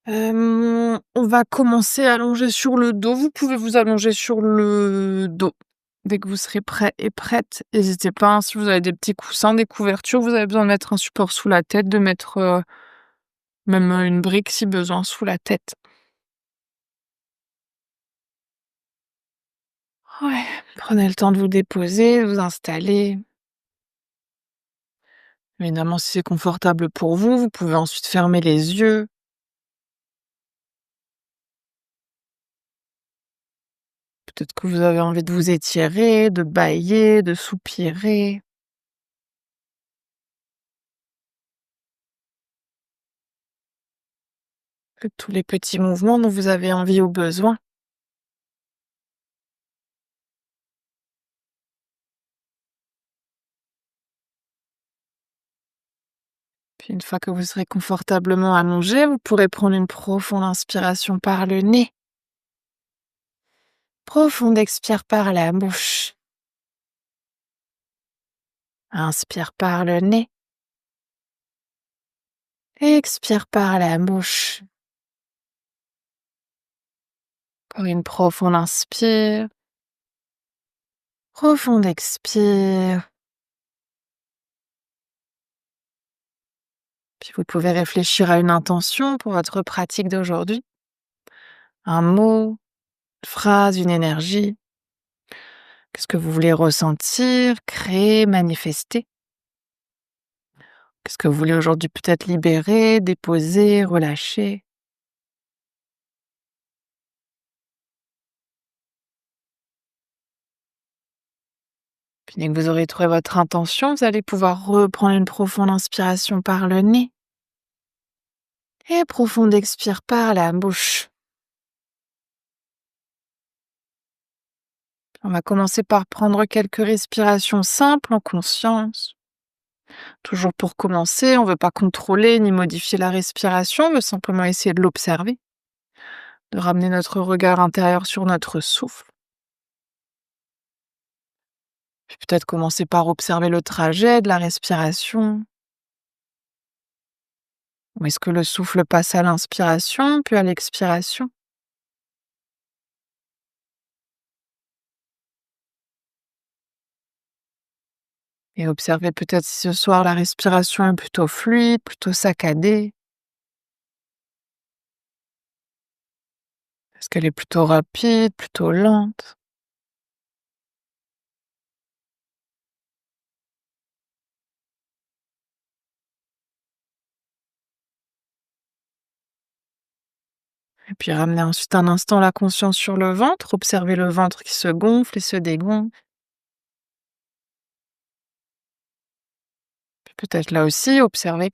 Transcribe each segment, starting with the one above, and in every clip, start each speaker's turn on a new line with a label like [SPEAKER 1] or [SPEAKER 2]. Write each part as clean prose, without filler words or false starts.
[SPEAKER 1] On va commencer allongé sur le dos. Vous pouvez vous allonger sur le dos. Dès que vous serez prêt et prête, hésitez pas, hein, si vous avez des petits coussins, des couvertures, vous avez besoin de mettre un support sous la tête, de mettre, même, une brique si besoin sous la tête. Ouais, prenez le temps de vous déposer, de vous installer. Évidemment, si c'est confortable pour vous, vous pouvez ensuite fermer les yeux. Peut-être que vous avez envie de vous étirer, de bâiller, de soupirer. Faites tous les petits mouvements dont vous avez envie ou besoin. Puis une fois que vous serez confortablement allongé, vous pourrez prendre une profonde inspiration par le nez. Profonde expire par la bouche. Inspire par le nez. Expire par la bouche. Encore une profonde inspire. Profonde expire. Puis vous pouvez réfléchir à une intention pour votre pratique d'aujourd'hui. Un mot, une phrase, une énergie. Qu'est-ce que vous voulez ressentir, créer, manifester? Qu'est-ce que vous voulez aujourd'hui peut-être libérer, déposer, relâcher? Puis dès que vous aurez trouvé votre intention, vous allez pouvoir reprendre une profonde inspiration par le nez et profonde expire par la bouche. On va commencer par prendre quelques respirations simples en conscience. Toujours pour commencer, on ne veut pas contrôler ni modifier la respiration, on veut simplement essayer de l'observer, de ramener notre regard intérieur sur notre souffle. Puis peut-être commencer par observer le trajet de la respiration. Où est-ce que le souffle passe à l'inspiration, puis à l'expiration? Et observez peut-être si ce soir la respiration est plutôt fluide, plutôt saccadée. Est-ce qu'elle est plutôt rapide, plutôt lente? Et puis ramenez ensuite un instant la conscience sur le ventre. Observez le ventre qui se gonfle et se dégonfle. Puis peut-être là aussi, observez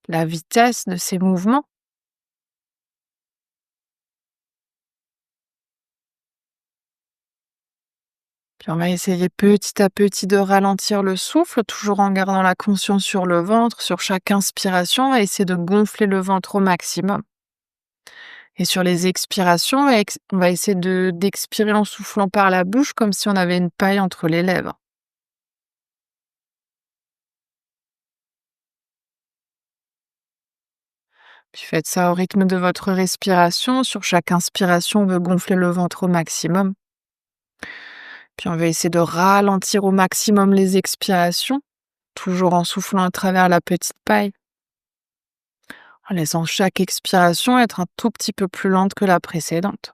[SPEAKER 1] la vitesse de ces mouvements. Puis on va essayer petit à petit de ralentir le souffle, toujours en gardant la conscience sur le ventre. Sur chaque inspiration, on va essayer de gonfler le ventre au maximum. Et sur les expirations, on va essayer d'expirer en soufflant par la bouche comme si on avait une paille entre les lèvres. Puis faites ça au rythme de votre respiration. Sur chaque inspiration, on veut gonfler le ventre au maximum. Puis on va essayer de ralentir au maximum les expirations, toujours en soufflant à travers la petite paille, en laissant chaque expiration être un tout petit peu plus lente que la précédente.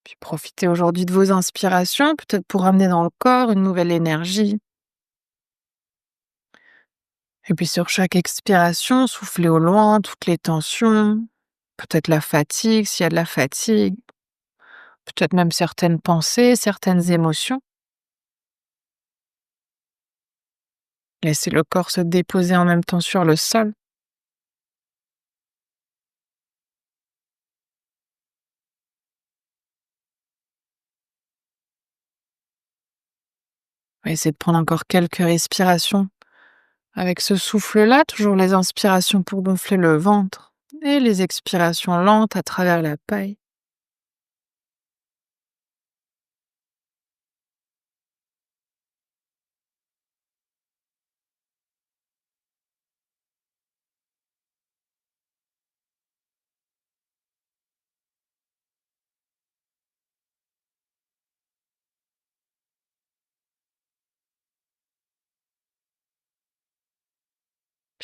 [SPEAKER 1] Puis profitez aujourd'hui de vos inspirations, peut-être pour amener dans le corps une nouvelle énergie. Et puis sur chaque expiration, soufflez au loin toutes les tensions, peut-être la fatigue, s'il y a de la fatigue, peut-être même certaines pensées, certaines émotions. Laissez le corps se déposer en même temps sur le sol. On va essayer de prendre encore quelques respirations avec ce souffle-là, toujours les inspirations pour gonfler le ventre et les expirations lentes à travers la paille.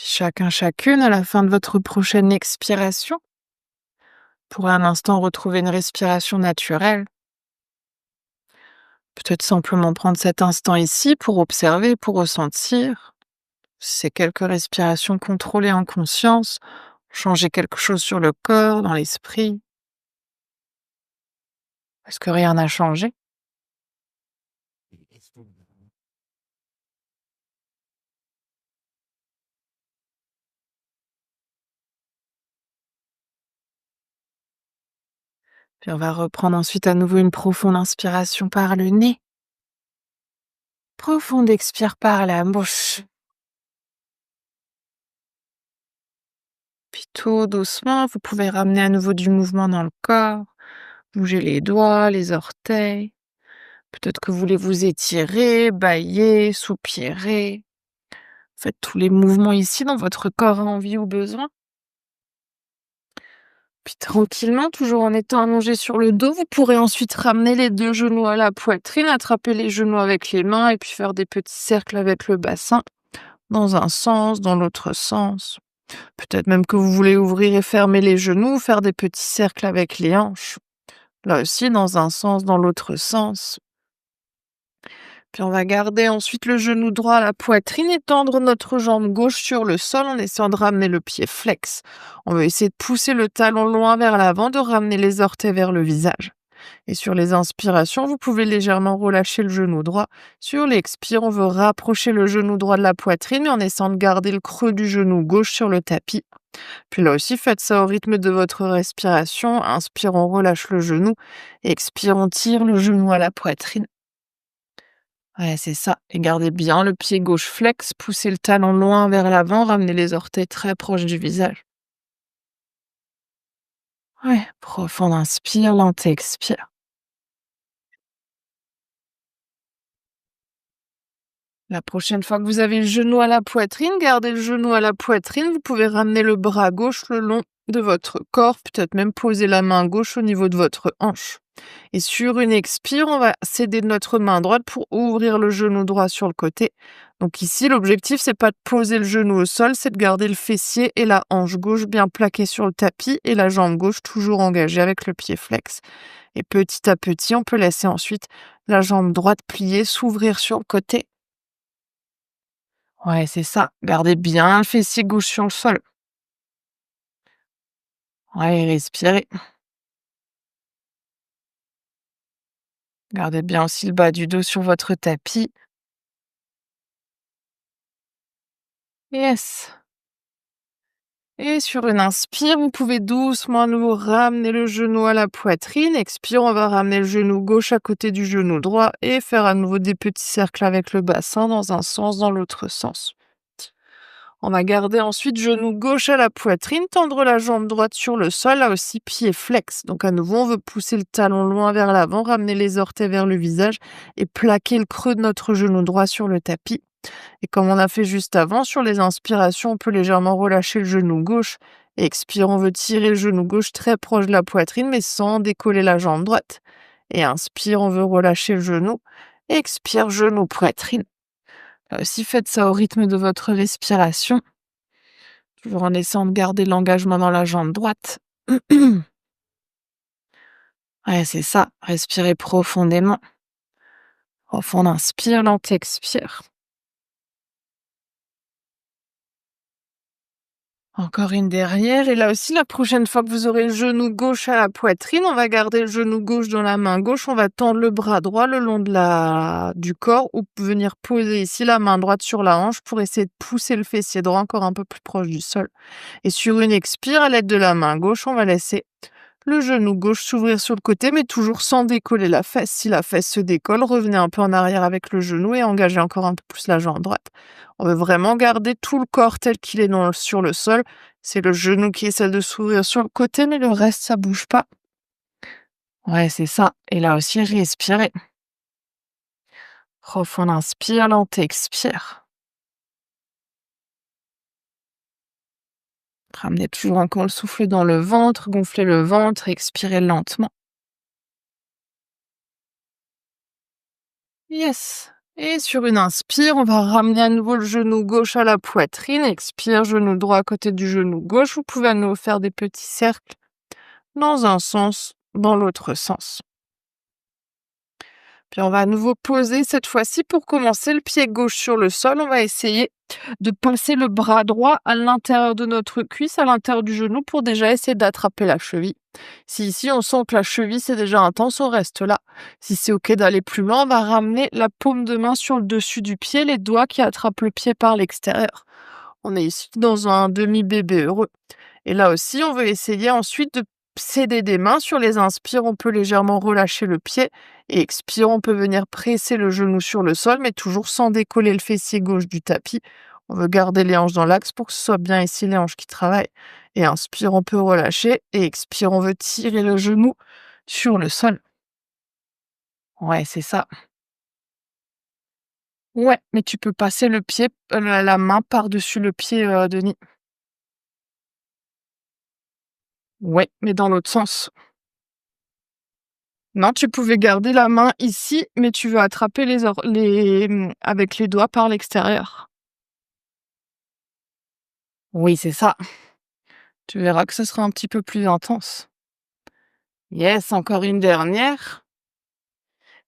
[SPEAKER 1] Puis chacune, à la fin de votre prochaine expiration, pourrez un instant retrouver une respiration naturelle. Peut-être simplement prendre cet instant ici pour observer, pour ressentir. Ces quelques respirations contrôlées en conscience, changer quelque chose sur le corps, dans l'esprit. Est-ce que rien n'a changé? Puis on va reprendre ensuite à nouveau une profonde inspiration par le nez. Profonde expire par la bouche. Puis tout doucement, vous pouvez ramener à nouveau du mouvement dans le corps. Bouger les doigts, les orteils. Peut-être que vous voulez vous étirer, bâiller, soupirer. Faites tous les mouvements ici dont votre corps a envie ou besoin. Puis tranquillement, toujours en étant allongé sur le dos, vous pourrez ensuite ramener les 2 genoux à la poitrine, attraper les genoux avec les mains et puis faire des petits cercles avec le bassin, dans un sens, dans l'autre sens. Peut-être même que vous voulez ouvrir et fermer les genoux, faire des petits cercles avec les hanches. Là aussi, dans un sens, dans l'autre sens. Puis on va garder ensuite le genou droit à la poitrine et tendre notre jambe gauche sur le sol en essayant de ramener le pied flex. On va essayer de pousser le talon loin vers l'avant, de ramener les orteils vers le visage. Et sur les inspirations, vous pouvez légèrement relâcher le genou droit. Sur l'expire, on veut rapprocher le genou droit de la poitrine, mais en essayant de garder le creux du genou gauche sur le tapis. Puis là aussi, faites ça au rythme de votre respiration. Inspire, on relâche le genou. Expire, on tire le genou à la poitrine. Ouais, c'est ça. Et gardez bien le pied gauche flex, poussez le talon loin vers l'avant, ramenez les orteils très proches du visage. Ouais, profond inspire, lente expire. La prochaine fois que vous avez le genou à la poitrine, gardez le genou à la poitrine. Vous pouvez ramener le bras gauche le long de votre corps, peut-être même poser la main gauche au niveau de votre hanche. Et sur une expire, on va céder de notre main droite pour ouvrir le genou droit sur le côté. Donc ici, l'objectif, c'est pas de poser le genou au sol, c'est de garder le fessier et la hanche gauche bien plaqués sur le tapis et la jambe gauche toujours engagée avec le pied flex. Et petit à petit, on peut laisser ensuite la jambe droite pliée, s'ouvrir sur le côté. Ouais, c'est ça. Gardez bien le fessier gauche sur le sol. Ouais, respirez. Gardez bien aussi le bas du dos sur votre tapis. Yes. Et sur une inspire, vous pouvez doucement à nouveau ramener le genou à la poitrine. Expire, on va ramener le genou gauche à côté du genou droit et faire à nouveau des petits cercles avec le bassin dans un sens, dans l'autre sens. On va garder ensuite genou gauche à la poitrine, tendre la jambe droite sur le sol, là aussi pied flex. Donc à nouveau, on veut pousser le talon loin vers l'avant, ramener les orteils vers le visage et plaquer le creux de notre genou droit sur le tapis. Et comme on a fait juste avant, sur les inspirations, on peut légèrement relâcher le genou gauche. Et expire, on veut tirer le genou gauche très proche de la poitrine, mais sans décoller la jambe droite. Et inspire, on veut relâcher le genou. Expire, genou, poitrine. Là aussi, faites ça au rythme de votre respiration, toujours en essayant de garder l'engagement dans la jambe droite. Ouais, c'est ça. Respirez profondément. Profond inspire, lente expire. Encore une derrière. Et là aussi, la prochaine fois que vous aurez le genou gauche à la poitrine, on va garder le genou gauche dans la main gauche. On va tendre le bras droit le long de du corps ou venir poser ici la main droite sur la hanche pour essayer de pousser le fessier droit encore un peu plus proche du sol. Et sur une expire, à l'aide de la main gauche, on va laisser le genou gauche s'ouvrir sur le côté, mais toujours sans décoller la fesse. Si la fesse se décolle, revenez un peu en arrière avec le genou et engagez encore un peu plus la jambe droite. On veut vraiment garder tout le corps tel qu'il est sur le sol. C'est le genou qui essaie de s'ouvrir sur le côté, mais le reste, ça bouge pas. Ouais, c'est ça. Et là aussi, respirez. Profond inspire, lente expire. Ramenez toujours encore le souffle dans le ventre, gonflez le ventre, expirez lentement. Yes. Et sur une inspire, on va ramener à nouveau le genou gauche à la poitrine. Expire, genou droit à côté du genou gauche. Vous pouvez à nouveau faire des petits cercles dans un sens, dans l'autre sens. Puis on va à nouveau poser cette fois-ci pour commencer le pied gauche sur le sol. On va essayer de passer le bras droit à l'intérieur de notre cuisse, à l'intérieur du genou pour déjà essayer d'attraper la cheville. Si ici on sent que la cheville c'est déjà intense, on reste là. Si c'est ok d'aller plus loin, on va ramener la paume de main sur le dessus du pied, les doigts qui attrapent le pied par l'extérieur. On est ici dans un demi-bébé heureux. Et là aussi, on veut essayer ensuite de céder des mains. Sur les inspires, on peut légèrement relâcher le pied. Et expire, on peut venir presser le genou sur le sol, mais toujours sans décoller le fessier gauche du tapis. On veut garder les hanches dans l'axe pour que ce soit bien ici les hanches qui travaillent. Et inspire, on peut relâcher. Et expire, on veut tirer le genou sur le sol. Ouais, c'est ça. Ouais, mais tu peux passer le pied, la main par-dessus le pied, Denis. Ouais, mais dans l'autre sens. Non, tu pouvais garder la main ici, mais tu veux attraper avec les doigts par l'extérieur. Oui, c'est ça. Tu verras que ce sera un petit peu plus intense. Yes, encore une dernière.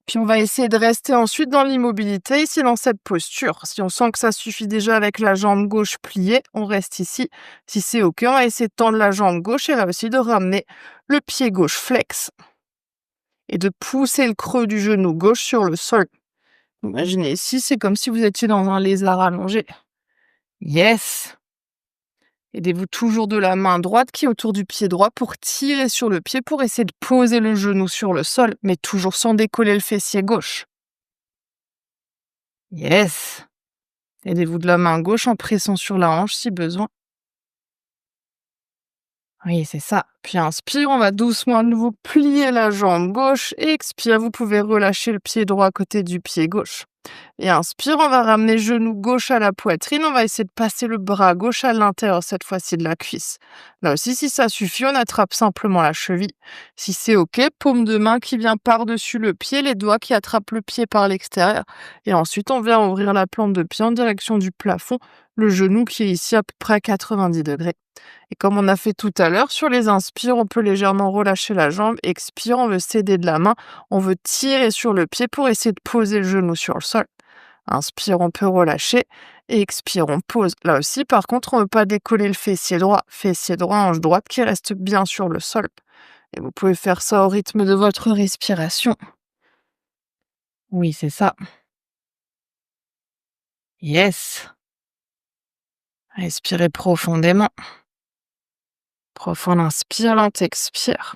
[SPEAKER 1] Puis on va essayer de rester ensuite dans l'immobilité, ici dans cette posture. Si on sent que ça suffit déjà avec la jambe gauche pliée, on reste ici. Si c'est ok, on va essayer de tendre la jambe gauche et là aussi de ramener le pied gauche flex et de pousser le creux du genou gauche sur le sol. Imaginez ici, c'est comme si vous étiez dans un lézard allongé. Yes! Aidez-vous toujours de la main droite qui est autour du pied droit pour tirer sur le pied pour essayer de poser le genou sur le sol, mais toujours sans décoller le fessier gauche. Yes! Aidez-vous de la main gauche en pressant sur la hanche si besoin. Oui, c'est ça. Puis inspire, on va doucement à nouveau plier la jambe gauche et expire, vous pouvez relâcher le pied droit à côté du pied gauche. Et inspire, on va ramener genou gauche à la poitrine. On va essayer de passer le bras gauche à l'intérieur, cette fois-ci de la cuisse. Là aussi, si ça suffit, on attrape simplement la cheville. Si c'est OK, paume de main qui vient par-dessus le pied, les doigts qui attrapent le pied par l'extérieur. Et ensuite, on vient ouvrir la plante de pied en direction du plafond, le genou qui est ici à peu près à 90 degrés. Et comme on a fait tout à l'heure, sur les inspires, on peut légèrement relâcher la jambe. Expire, on veut céder de la main. On veut tirer sur le pied pour essayer de poser le genou sur le sol. Inspire, on peut relâcher. Et expire, on pose. Là aussi, par contre, on ne veut pas décoller le fessier droit. Fessier droit, hanche droite qui reste bien sur le sol. Et vous pouvez faire ça au rythme de votre respiration. Oui, c'est ça. Yes. Respirez profondément. Profond inspire, lent expire.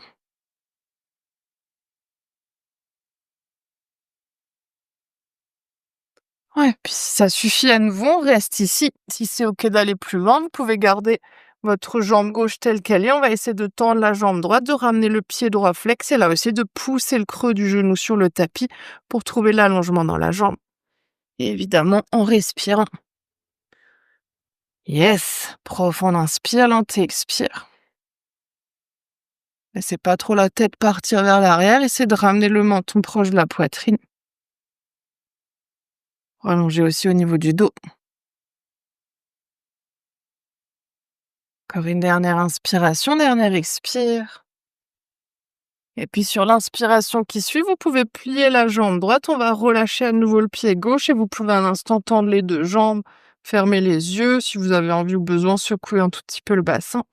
[SPEAKER 1] Ouais, puis si ça suffit à nouveau, on reste ici. Si c'est OK d'aller plus loin, vous pouvez garder votre jambe gauche telle qu'elle est. On va essayer de tendre la jambe droite, de ramener le pied droit flex et là aussi de pousser le creux du genou sur le tapis pour trouver l'allongement dans la jambe. Et évidemment, en respirant. Yes, profond inspire, lent expire. Laissez pas trop la tête partir vers l'arrière. Essayez de ramener le menton proche de la poitrine. Allongez aussi au niveau du dos. Encore une dernière inspiration, dernière expire. Et puis sur l'inspiration qui suit, vous pouvez plier la jambe droite. On va relâcher à nouveau le pied gauche et vous pouvez un instant tendre les deux jambes, fermer les yeux. Si vous avez envie ou besoin, secouer un tout petit peu le bassin.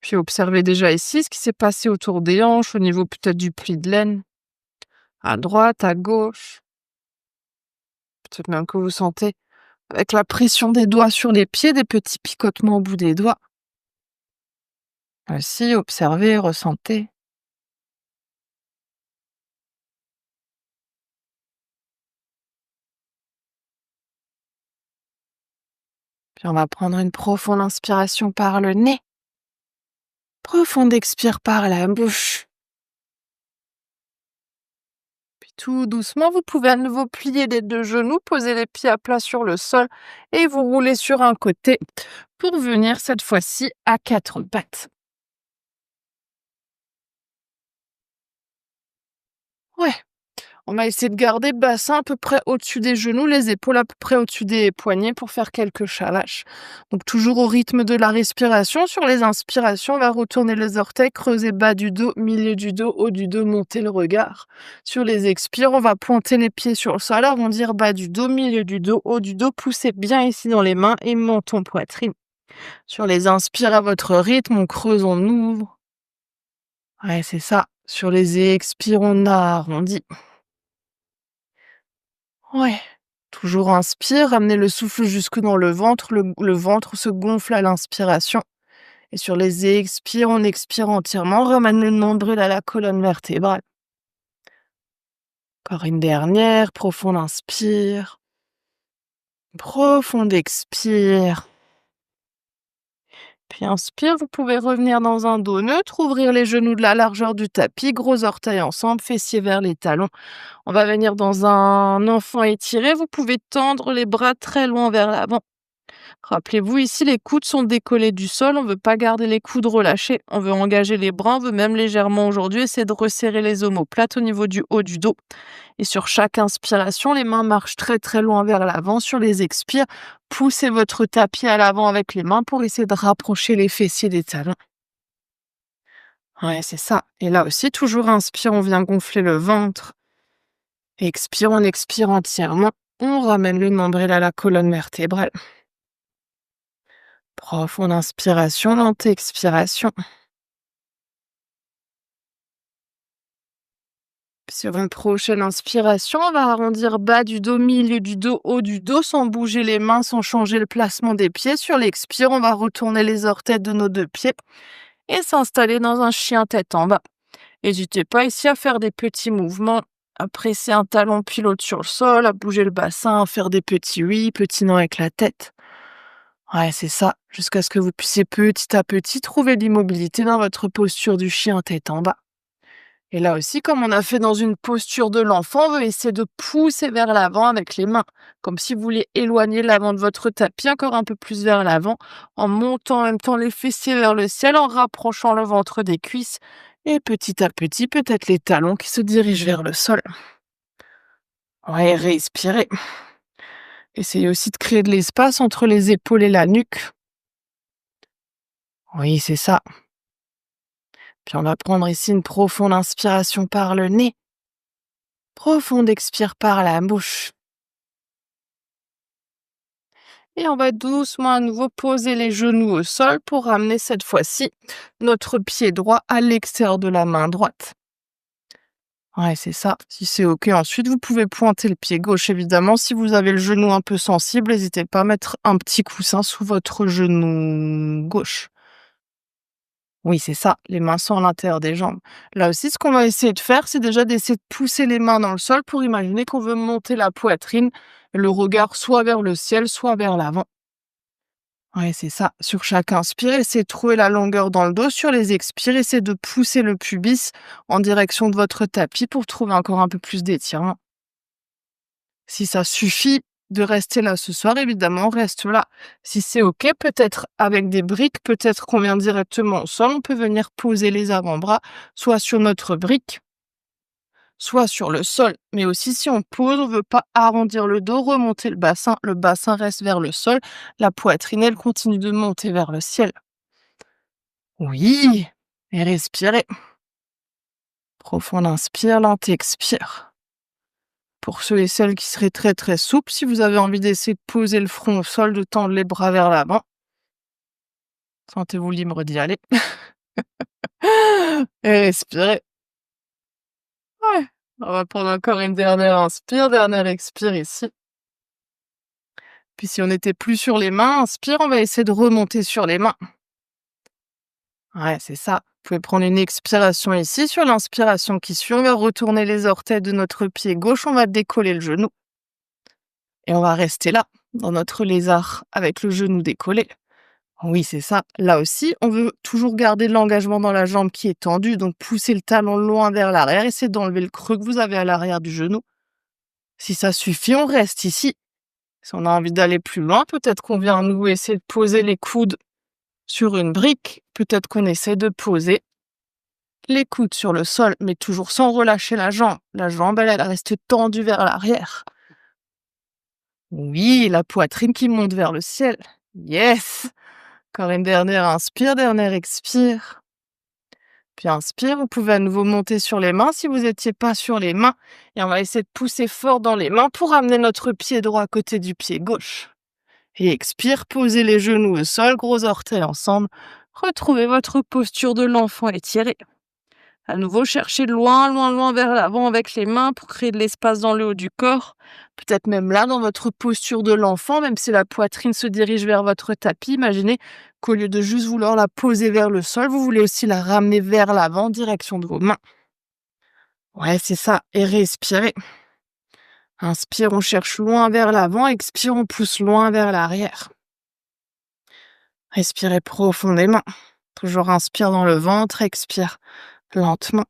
[SPEAKER 1] Puis observez déjà ici ce qui s'est passé autour des hanches, au niveau peut-être du pli de laine. À droite, à gauche. Peut-être même que vous sentez avec la pression des doigts sur les pieds, des petits picotements au bout des doigts. Aussi, observez, ressentez. Puis on va prendre une profonde inspiration par le nez. Profonde expire par la bouche. Puis tout doucement, vous pouvez à nouveau plier les deux genoux, poser les pieds à plat sur le sol et vous rouler sur un côté pour venir cette fois-ci à quatre pattes. Ouais, On va essayer de garder le bassin à peu près au-dessus des genoux, les épaules à peu près au-dessus des poignets pour faire quelques chalaches. Donc toujours au rythme de la respiration. Sur les inspirations, on va retourner les orteils, creuser bas du dos, milieu du dos, haut du dos, monter le regard. Sur les expires, on va pointer les pieds sur le sol, arrondir bas du dos, milieu du dos, haut du dos, poussez bien ici dans les mains et montons poitrine. Sur les inspires à votre rythme, on creuse, on ouvre. Ouais, c'est ça. Sur les expires, on arrondit. Ouais. Toujours inspire, ramenez le souffle jusque dans le ventre. Le ventre se gonfle à l'inspiration. Et sur les expires, on expire entièrement. Ramène le nombril à la colonne vertébrale. Encore une dernière. Profonde inspire. Profonde expire. Puis inspire, vous pouvez revenir dans un dos neutre, ouvrir les genoux de la largeur du tapis, gros orteils ensemble, fessiers vers les talons. On va venir dans un enfant étiré, vous pouvez tendre les bras très loin vers l'avant. Rappelez-vous, ici, les coudes sont décollés du sol, on ne veut pas garder les coudes relâchés, on veut engager les bras, on veut même légèrement aujourd'hui essayer de resserrer les omoplates au niveau du haut du dos. Et sur chaque inspiration, les mains marchent très très loin vers l'avant. Sur les expires, poussez votre tapis à l'avant avec les mains pour essayer de rapprocher les fessiers des talons. Ouais, c'est ça. Et là aussi, toujours inspire, on vient gonfler le ventre. Expire, on expire entièrement. On ramène le nombril à la colonne vertébrale. Profonde inspiration, lente expiration. Sur une prochaine inspiration, on va arrondir bas du dos, milieu du dos, haut du dos, sans bouger les mains, sans changer le placement des pieds. Sur l'expire, on va retourner les orteils de nos deux pieds et s'installer dans un chien tête en bas. N'hésitez pas ici à faire des petits mouvements, à presser un talon puis l'autre sur le sol, à bouger le bassin, à faire des petits oui, petits non avec la tête. Ouais, c'est ça, jusqu'à ce que vous puissiez petit à petit trouver l'immobilité dans votre posture du chien tête en bas. Et là aussi, comme on a fait dans une posture de l'enfant, on veut essayer de pousser vers l'avant avec les mains, comme si vous vouliez éloigner l'avant de votre tapis encore un peu plus vers l'avant, en montant en même temps les fessiers vers le ciel, en rapprochant le ventre des cuisses, et petit à petit, peut-être les talons qui se dirigent vers le sol. Ouais, respirez. Essayez aussi de créer de l'espace entre les épaules et la nuque. Oui, c'est ça. Puis on va prendre ici une profonde inspiration par le nez. Profonde expire par la bouche. Et on va doucement à nouveau poser les genoux au sol pour ramener cette fois-ci notre pied droit à l'extérieur de la main droite. Ouais, c'est ça. Si c'est OK, ensuite, vous pouvez pointer le pied gauche, évidemment. Si vous avez le genou un peu sensible, n'hésitez pas à mettre un petit coussin sous votre genou gauche. Oui, c'est ça. Les mains sont à l'intérieur des jambes. Là aussi, ce qu'on va essayer de faire, c'est déjà d'essayer de pousser les mains dans le sol pour imaginer qu'on veut monter la poitrine, le regard soit vers le ciel, soit vers l'avant. Ouais, c'est ça. Sur chaque inspire, essayez de trouver la longueur dans le dos. Sur les expires, essayez de pousser le pubis en direction de votre tapis pour trouver encore un peu plus d'étirement. Si ça suffit de rester là ce soir, évidemment, reste là. Si c'est OK, peut-être avec des briques, peut-être qu'on vient directement au sol, on peut venir poser les avant-bras, soit sur notre brique, soit sur le sol. Mais aussi, si on pose, on ne veut pas arrondir le dos, remonter le bassin reste vers le sol, la poitrine, elle continue de monter vers le ciel. Oui, et respirez. Profonde inspire, lente expire. Pour ceux et celles qui seraient très très souples, si vous avez envie d'essayer de poser le front au sol, de tendre les bras vers l'avant, sentez-vous libre d'y aller. Et respirez. Ouais. On va prendre encore une dernière inspire, dernière expire ici. Puis si on n'était plus sur les mains, inspire, on va essayer de remonter sur les mains. Ouais, c'est ça. Vous pouvez prendre une expiration ici. Sur l'inspiration qui suit, on va retourner les orteils de notre pied gauche, on va décoller le genou. Et on va rester là, dans notre lézard, avec le genou décollé. Oui, c'est ça. Là aussi, on veut toujours garder l'engagement dans la jambe qui est tendue, donc pousser le talon loin vers l'arrière, essayer d'enlever le creux que vous avez à l'arrière du genou. Si ça suffit, on reste ici. Si on a envie d'aller plus loin, peut-être qu'on vient à nouveau essayer de poser les coudes sur une brique. Peut-être qu'on essaie de poser Les coudes sur le sol, mais toujours sans relâcher la jambe. La jambe, elle reste tendue vers l'arrière. Oui, la poitrine qui monte vers le ciel. Yes! Encore une dernière inspire, dernière expire. Puis inspire, vous pouvez à nouveau monter sur les mains si vous n'étiez pas sur les mains. Et on va essayer de pousser fort dans les mains pour amener notre pied droit à côté du pied gauche. Et expire, posez les genoux au sol, gros orteils ensemble. Retrouvez votre posture de l'enfant étiré. À nouveau, cherchez loin, loin, loin vers l'avant avec les mains pour créer de l'espace dans le haut du corps. Peut-être même là, dans votre posture de l'enfant, même si la poitrine se dirige vers votre tapis, imaginez qu'au lieu de juste vouloir la poser vers le sol, vous voulez aussi la ramener vers l'avant, direction de vos mains. Ouais, c'est ça. Et respirez. Inspire, on cherche loin vers l'avant. Expire, on pousse loin vers l'arrière. Respirez profondément. Toujours inspire dans le ventre, expire lentement.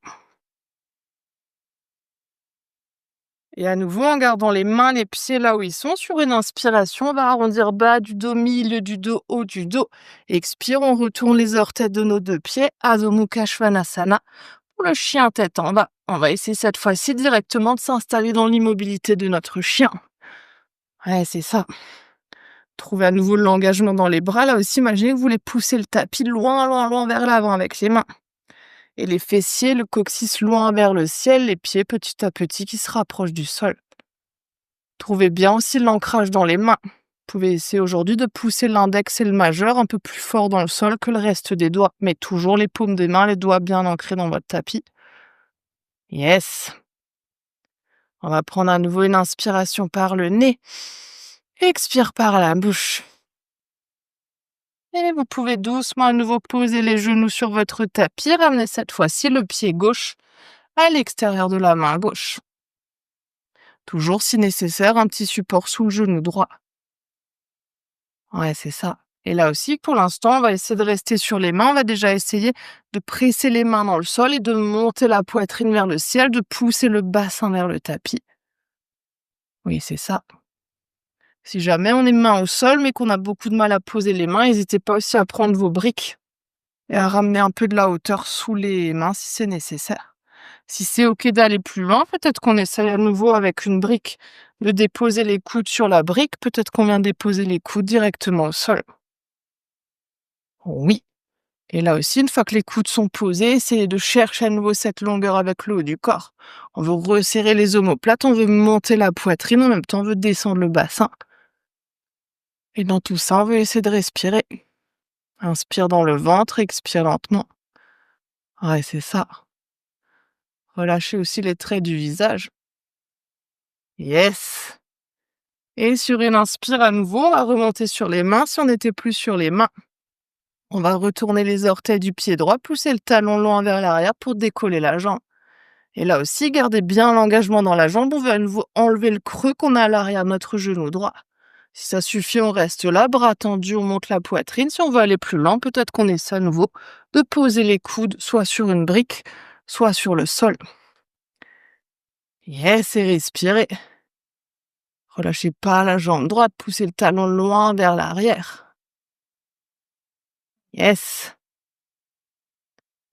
[SPEAKER 1] Et à nouveau, en gardant les mains, les pieds là où ils sont, sur une inspiration, on va arrondir bas du dos, milieu du dos, haut du dos. Expire, on retourne les orteils de nos deux pieds, Adho Mukha Svanasana, pour le chien tête en bas. On va essayer cette fois-ci directement de s'installer dans l'immobilité de notre chien. Ouais, c'est ça. Trouvez à nouveau l'engagement dans les bras. Là aussi, imaginez que vous voulez pousser le tapis loin, loin, loin vers l'avant avec les mains. Et les fessiers, le coccyx loin vers le ciel, les pieds petit à petit qui se rapprochent du sol. Trouvez bien aussi l'ancrage dans les mains. Vous pouvez essayer aujourd'hui de pousser l'index et le majeur un peu plus fort dans le sol que le reste des doigts, mais toujours les paumes des mains, les doigts bien ancrés dans votre tapis. Yes! On va prendre à nouveau une inspiration par le nez. Expire par la bouche. Et vous pouvez doucement à nouveau poser les genoux sur votre tapis, ramener cette fois-ci le pied gauche à l'extérieur de la main gauche. Toujours, si nécessaire, un petit support sous le genou droit. Ouais, c'est ça. Et là aussi, pour l'instant, on va essayer de rester sur les mains. On va déjà essayer de presser les mains dans le sol et de monter la poitrine vers le ciel, de pousser le bassin vers le tapis. Oui, c'est ça. Si jamais on est main au sol, mais qu'on a beaucoup de mal à poser les mains, n'hésitez pas aussi à prendre vos briques et à ramener un peu de la hauteur sous les mains si c'est nécessaire. Si c'est OK d'aller plus loin, peut-être qu'on essaye à nouveau avec une brique de déposer les coudes sur la brique. Peut-être qu'on vient déposer les coudes directement au sol. Oui. Et là aussi, une fois que les coudes sont posés, essayez de chercher à nouveau cette longueur avec le haut du corps. On veut resserrer les omoplates, on veut monter la poitrine, en même temps on veut descendre le bassin. Et dans tout ça, on veut essayer de respirer. Inspire dans le ventre, expire lentement. Ouais, c'est ça. Relâchez aussi les traits du visage. Yes! Et sur une inspire à nouveau, on va remonter sur les mains si on n'était plus sur les mains. On va retourner les orteils du pied droit, pousser le talon loin vers l'arrière pour décoller la jambe. Et là aussi, gardez bien l'engagement dans la jambe. On veut à nouveau enlever le creux qu'on a à l'arrière de notre genou droit. Si ça suffit, on reste là, bras tendus, on monte la poitrine. Si on veut aller plus lent, peut-être qu'on essaie à nouveau de poser les coudes soit sur une brique, soit sur le sol. Yes, et respirez. Relâchez pas la jambe droite, poussez le talon loin vers l'arrière. Yes.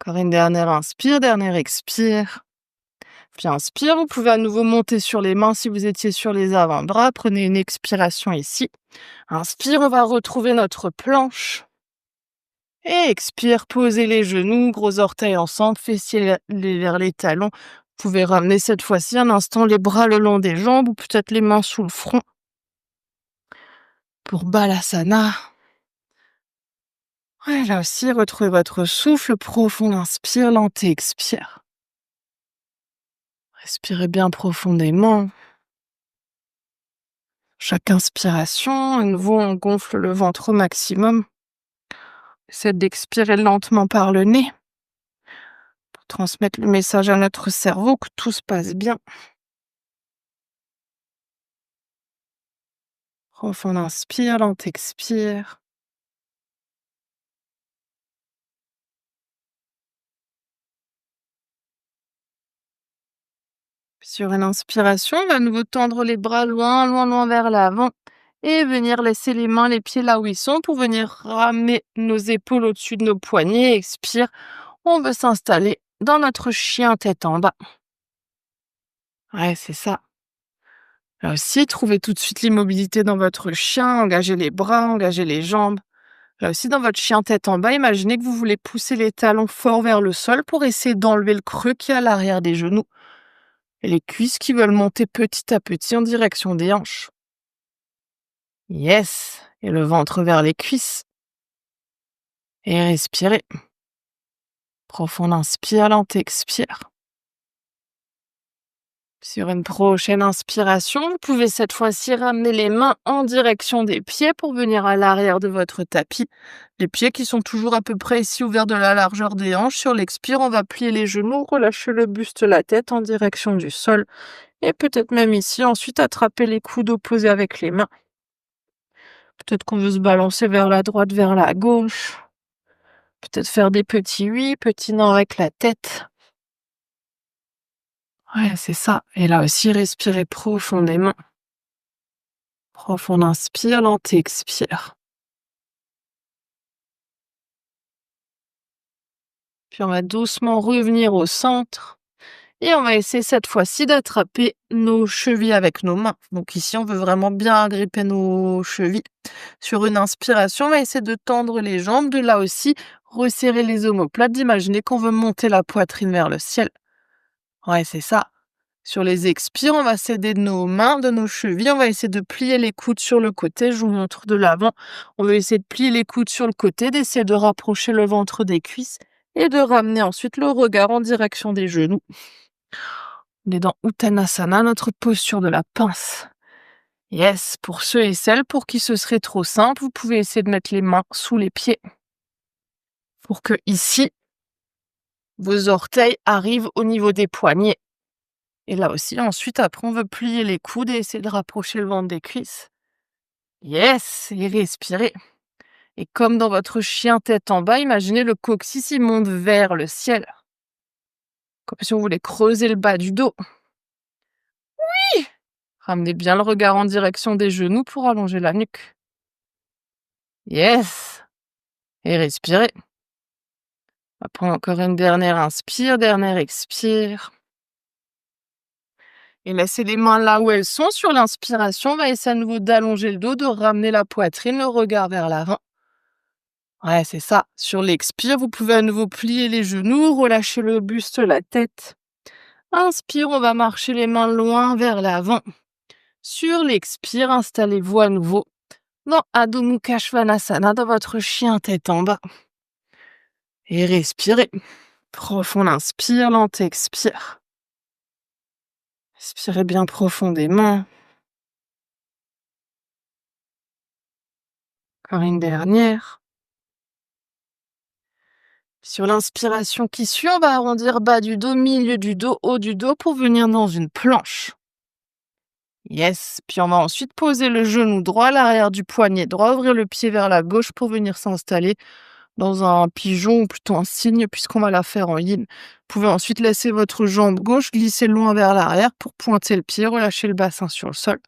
[SPEAKER 1] Encore une dernière inspire, dernière expire. Puis inspire, vous pouvez à nouveau monter sur les mains si vous étiez sur les avant-bras. Prenez une expiration ici. Inspire, on va retrouver notre planche. Et expire, posez les genoux, gros orteils ensemble, fessiers vers les talons. Vous pouvez ramener cette fois-ci un instant les bras le long des jambes ou peut-être les mains sous le front. Pour Balasana. Ouais, là aussi, retrouvez votre souffle profond, inspire, lent et expire. Respirez bien profondément. Chaque inspiration, à nouveau, on gonfle le ventre au maximum. Essayez d'expirer lentement par le nez pour transmettre le message à notre cerveau que tout se passe bien. Profond inspire, lent expire. Sur une inspiration, on va à nouveau tendre les bras loin, loin, loin vers l'avant et venir laisser les mains, les pieds là où ils sont pour venir ramener nos épaules au-dessus de nos poignets. Expire, on veut s'installer dans notre chien tête en bas. Ouais, c'est ça. Là aussi, trouvez tout de suite l'immobilité dans votre chien, engagez les bras, engagez les jambes. Là aussi, dans votre chien tête en bas, imaginez que vous voulez pousser les talons fort vers le sol pour essayer d'enlever le creux qui est à l'arrière des genoux et les cuisses qui veulent monter petit à petit en direction des hanches. Yes! Et le ventre vers les cuisses. Et respirez. Profond inspire, lente expire. Sur une prochaine inspiration, vous pouvez cette fois-ci ramener les mains en direction des pieds pour venir à l'arrière de votre tapis. Les pieds qui sont toujours à peu près ici ouverts de la largeur des hanches. Sur l'expire, on va plier les genoux, relâcher le buste, la tête en direction du sol. Et peut-être même ici, ensuite attraper les coudes opposés avec les mains. Peut-être qu'on veut se balancer vers la droite, vers la gauche. Peut-être faire des petits oui, petits non avec la tête. Ouais, c'est ça. Et là aussi, respirez profondément. Profond inspire, lente expire. Puis on va doucement revenir au centre. Et on va essayer cette fois-ci d'attraper nos chevilles avec nos mains. Donc ici, on veut vraiment bien agripper nos chevilles. Sur une inspiration, on va essayer de tendre les jambes. De là aussi, resserrer les omoplates. D'imaginer qu'on veut monter la poitrine vers le ciel. Ouais, c'est ça. Sur les expires, on va s'aider de nos mains, de nos chevilles. On va essayer de plier les coudes sur le côté. Je vous montre de l'avant. On va essayer de plier les coudes sur le côté, d'essayer de rapprocher le ventre des cuisses et de ramener ensuite le regard en direction des genoux. On est dans Uttanasana, notre posture de la pince. Yes, pour ceux et celles pour qui ce serait trop simple, vous pouvez essayer de mettre les mains sous les pieds pour que ici, vos orteils arrivent au niveau des poignets. Et là aussi, ensuite, après, on veut plier les coudes et essayer de rapprocher le ventre des cuisses. Yes, et respirez. Et comme dans votre chien tête en bas, imaginez le coccyx, il monte vers le ciel. Comme si on voulait creuser le bas du dos. Ramenez bien le regard en direction des genoux pour allonger la nuque. Yes, et respirez. On va prendre encore une dernière inspire, dernière expire. Et laissez les mains là où elles sont. Sur l'inspiration, on va essayer à nouveau d'allonger le dos, de ramener la poitrine, le regard vers l'avant. Ouais, c'est ça. Sur l'expire, vous pouvez à nouveau plier les genoux, relâcher le buste, la tête. Inspire, on va marcher les mains loin vers l'avant. Sur l'expire, installez-vous à nouveau dans Adho Mukha Svanasana, dans votre chien tête en bas. Et respirez. Profond inspire, lente expire. Respirez bien profondément. Encore une dernière. Sur l'inspiration qui suit, on va arrondir bas du dos, milieu du dos, haut du dos pour venir dans une planche. Yes. Puis on va ensuite poser le genou droit à l'arrière du poignet droit, ouvrir le pied vers la gauche pour venir s'installer dans un pigeon ou plutôt un cygne puisqu'on va la faire en yin. Vous pouvez ensuite laisser votre jambe gauche glisser loin vers l'arrière pour pointer le pied, relâcher le bassin sur le sol.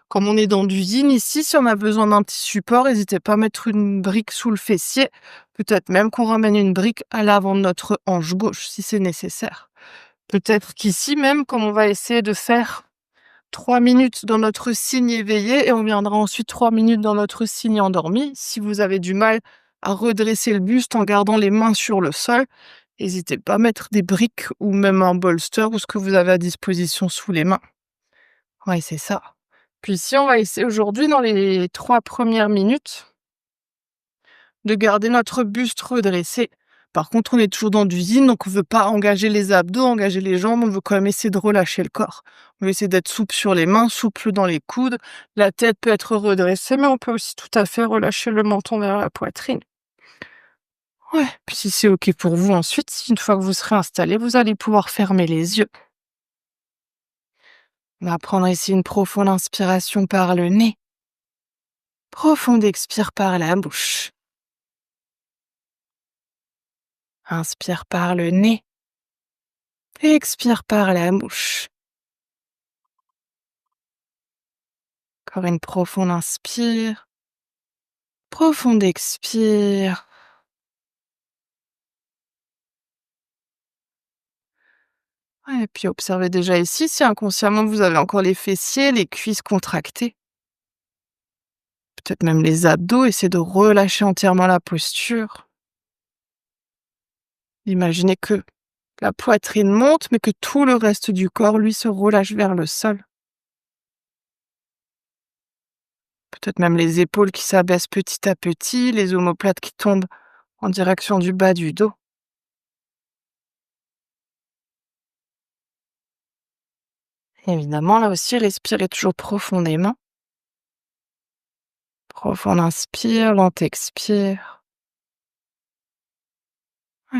[SPEAKER 1] Comme on est dans du yin ici, si on a besoin d'un petit support, n'hésitez pas à mettre une brique sous le fessier. Peut-être même qu'on ramène une brique à l'avant de notre hanche gauche si c'est nécessaire. Peut-être qu'ici même, comme on va essayer de faire 3 minutes dans notre cygne éveillé et on viendra ensuite 3 minutes dans notre cygne endormi. Si vous avez du mal à redresser le buste en gardant les mains sur le sol, n'hésitez pas à mettre des briques ou même un bolster ou ce que vous avez à disposition sous les mains. Ouais, c'est ça. Puis ici, on va essayer aujourd'hui dans les 3 premières minutes de garder notre buste redressé. Par contre, on est toujours dans du yin, donc on ne veut pas engager les abdos, engager les jambes, on veut quand même essayer de relâcher le corps. On veut essayer d'être souple sur les mains, souple dans les coudes. La tête peut être redressée, mais on peut aussi tout à fait relâcher le menton vers la poitrine. Ouais, puis si c'est OK pour vous ensuite, une fois que vous serez installé, vous allez pouvoir fermer les yeux. On va prendre ici une profonde inspiration par le nez. Profonde expire par la bouche. Inspire par le nez. Expire par la bouche. Encore une profonde inspire. Profonde expire. Ouais, et puis observez déjà ici si inconsciemment vous avez encore les fessiers, les cuisses contractées, peut-être même les abdos, essayez de relâcher entièrement la posture. Imaginez que la poitrine monte, mais que tout le reste du corps, lui, se relâche vers le sol. Peut-être même les épaules qui s'abaissent petit à petit, les omoplates qui tombent en direction du bas du dos. Évidemment, là aussi, respirez toujours profondément. Profond inspire, lent expire. Ouais.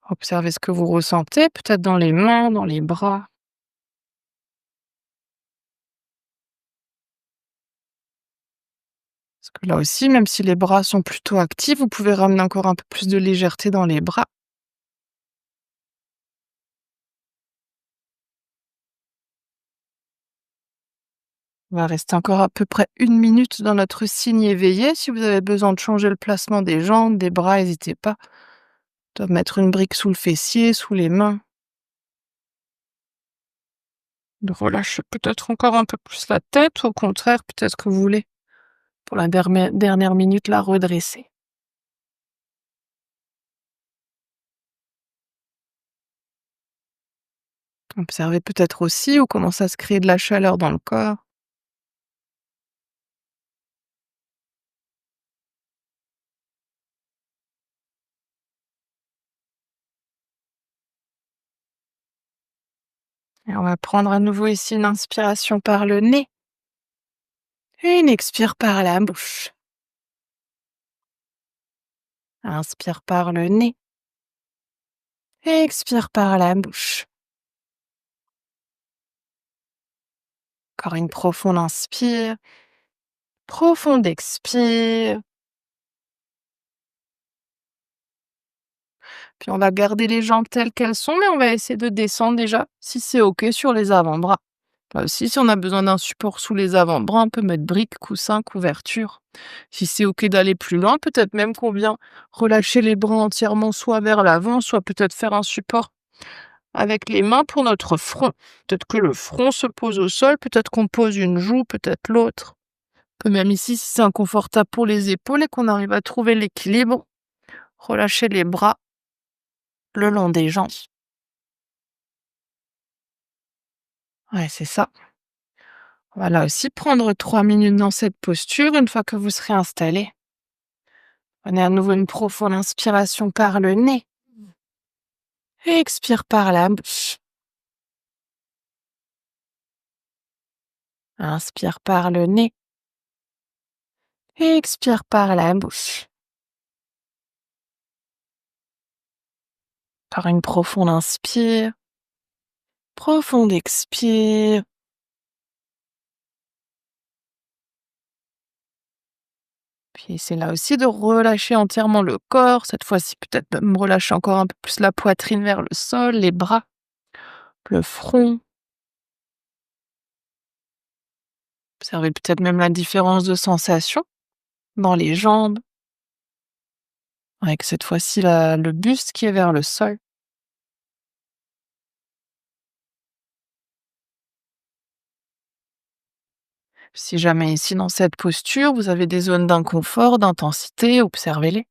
[SPEAKER 1] Observez ce que vous ressentez, peut-être dans les mains, dans les bras. Parce que là aussi, même si les bras sont plutôt actifs, vous pouvez ramener encore un peu plus de légèreté dans les bras. On va rester encore à peu près 1 minute dans notre signe éveillé. Si vous avez besoin de changer le placement des jambes, des bras, n'hésitez pas. De mettre une brique sous le fessier, sous les mains. De relâcher peut-être encore un peu plus la tête, ou au contraire, peut-être que vous voulez, pour la dernière minute, la redresser. Observez peut-être aussi où commence à se créer de la chaleur dans le corps. Et on va prendre à nouveau ici une inspiration par le nez. Une expire par la bouche. Inspire par le nez. Expire par la bouche. Encore une profonde inspire. Profonde expire. Puis on va garder les jambes telles qu'elles sont, mais on va essayer de descendre déjà, si c'est OK, sur les avant-bras. Là aussi, si on a besoin d'un support sous les avant-bras, on peut mettre briques, coussins, couverture. Si c'est OK d'aller plus loin, peut-être même qu'on vient relâcher les bras entièrement, soit vers l'avant, soit peut-être faire un support avec les mains pour notre front. Peut-être que le front se pose au sol, peut-être qu'on pose une joue, peut-être l'autre. Que même ici, si c'est inconfortable pour les épaules et qu'on arrive à trouver l'équilibre, relâcher les bras le long des jambes. Ouais, c'est ça. Voilà aussi, prendre 3 minutes dans cette posture une fois que vous serez installé. Prenez à nouveau une profonde inspiration par le nez. Expire par la bouche. Inspire par le nez. Expire par la bouche. Par une profonde inspire. Profonde expire. Puis c'est là aussi de relâcher entièrement le corps. Cette fois-ci, peut-être même relâcher encore un peu plus la poitrine vers le sol, les bras, le front. Observez peut-être même la différence de sensation dans les jambes, avec cette fois-ci le buste qui est vers le sol. Si jamais ici dans cette posture, vous avez des zones d'inconfort, d'intensité, observez-les.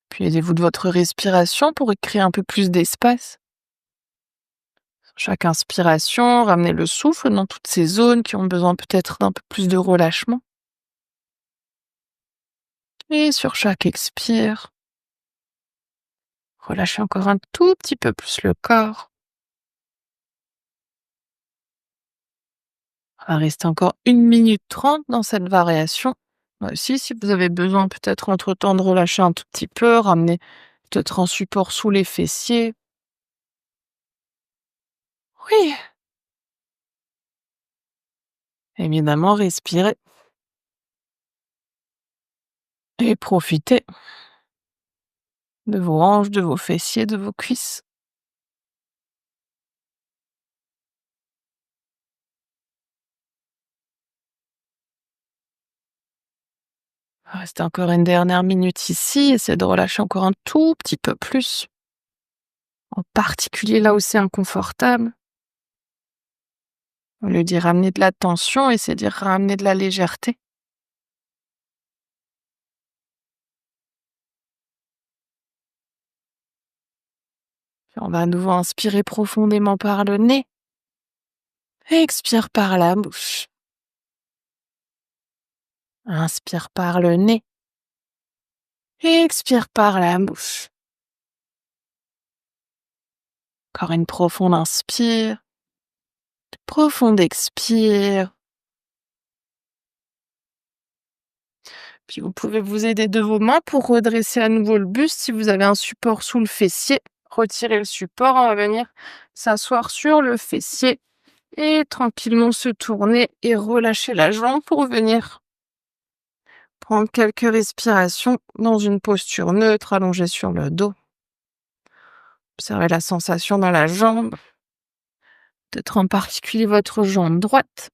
[SPEAKER 1] Puis aidez-vous de votre respiration pour y créer un peu plus d'espace. Chaque inspiration, ramenez le souffle dans toutes ces zones qui ont besoin peut-être d'un peu plus de relâchement. Et sur chaque expire, relâchez encore un tout petit peu plus le corps. On va rester encore 1 minute 30 dans cette variation. Là aussi, si vous avez besoin peut-être entre-temps de relâcher un tout petit peu, ramener peut-être un support sous les fessiers. Oui, évidemment, respirez et profitez de vos hanches, de vos fessiers, de vos cuisses. Reste encore une dernière minute ici, essaie de relâcher encore un tout petit peu plus, en particulier là où c'est inconfortable. Au lieu d'y ramener de la tension, essaie d'y ramener de la légèreté. Puis on va à nouveau inspirer profondément par le nez. Expire par la bouche. Inspire par le nez. Expire par la bouche. Encore une profonde inspire. Profonde expire. Puis vous pouvez vous aider de vos mains pour redresser à nouveau le buste. Si vous avez un support sous le fessier, retirez le support. On va venir s'asseoir sur le fessier et tranquillement se tourner et relâcher la jambe pour venir prendre quelques respirations dans une posture neutre, allongée sur le dos. Observez la sensation dans la jambe, peut-être en particulier votre jambe droite.